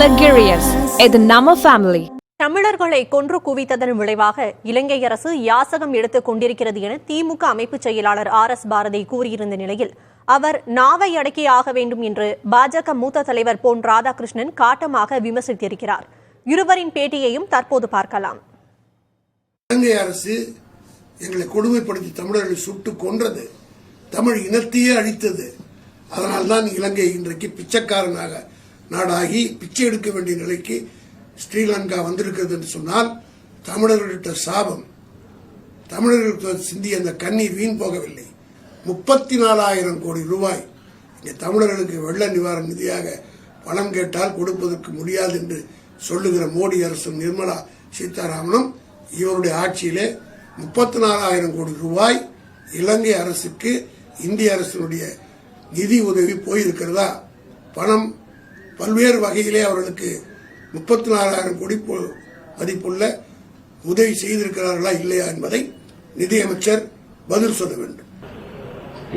Girius, இது நம்ம family. தமிழர்களை கொன்று குவித்ததன் விளைவாக இலங்கை அரசு யாசகம் எடுத்துக் கொண்டிருக்கிறது என திமுக அமைப்பு செயலாளர் RS பாரதி கூறியிருந்த நிலையில் அவர் நாவை அடக்கி ஆக வேண்டும் என்று பாஜக மூத்த தலைவர் பொன் ராதாகிருஷ்ணன் காட்டமாக விமர்சித்திருக்கிறார். இருவரின் பேட்டியையும் தற்போது பார்க்கலாம். இலங்கை அரசு எங்களை கொடுமைப்படுத்தி தமிழர்களை சுட்டுக் கொன்றது, தமிழ் இனத்தையே அழித்தது. அதனால்தான் இலங்கை இன்றைக்கு பிச்சைக்காரனாக நாடாகி பிச்சை எடுக்க வேண்டிய நிலைக்கு ஸ்ரீலங்கா வந்திருக்கிறது என்று சொன்னால் தமிழர்களிட்ட சாபம். தமிழர்களுக்கு சிந்திய அந்த கண்ணீர் வீண் போகவில்லை. 34,000 கோடி ரூபாய் இங்கே தமிழர்களுக்கு வெள்ள நிவாரண நிதியாக பணம் கேட்டால் கொடுப்பதற்கு முடியாது என்று சொல்லுகிற மோடி அரசும் நிர்மலா சீதாராமனும் இவருடைய ஆட்சியிலே 34,000 கோடி ரூபாய் இலங்கை அரசுக்கு இந்திய அரசினுடைய நிதி உதவி போயிருக்கிறதா? பணம் பல்வேறு வகையிலே அவர்களுக்கு 34,000 கோடி மதிப்புள்ள உதவி செய்திருக்கிறார்களா இல்லையா என்பதை நிதியமைச்சர் பதில் சொல்ல வேண்டும்.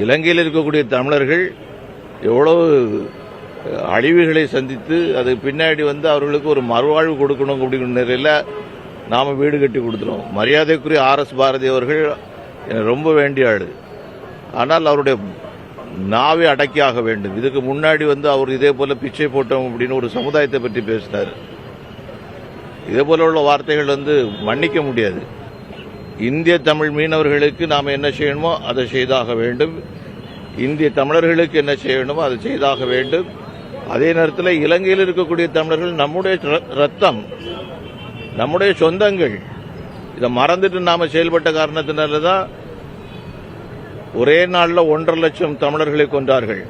இலங்கையில் இருக்கக்கூடிய தமிழர்கள் எவ்வளவு அழிவுகளை சந்தித்து அது பின்னாடி அவர்களுக்கு ஒரு மறுவாழ்வு கொடுக்கணும் அப்படிங்கிற நிலையில் நாம வீடு கட்டி கொடுத்துறோம். மரியாதைக்குரிய RS பாரதி அவர்கள் ரொம்ப வேண்டிய ஆளு. ஆனால் அவருடைய நாவை அடக்கியாக வேண்டும். இதுக்கு முன்னாடி அவர் இதே போல பிச்சை போட்டோம் அப்படின்னு ஒரு சமுதாயத்தை பற்றி பேசினார். இதே போல உள்ள வார்த்தைகள் மன்னிக்க முடியாது. இந்திய தமிழ் மீனவர்களுக்கு நாம் என்ன செய்யணுமோ அதை செய்தாக வேண்டும். இந்திய தமிழர்களுக்கு என்ன செய்யணுமோ அதை செய்தாக வேண்டும். அதே நேரத்தில் இலங்கையில் இருக்கக்கூடிய தமிழர்கள் நம்முடைய ரத்தம், நம்முடைய சொந்தங்கள். இதை மறந்துட்டு நாம செயல்பட்ட காரணத்தினாலதான் ஒரே நாள்ல 1.5 லட்சம் தமிழர்களை கொன்றார்கள்.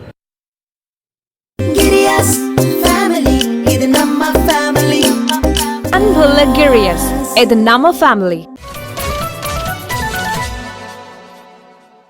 அன்புள்ள Girius, இது நம்ம ஃபேமிலி.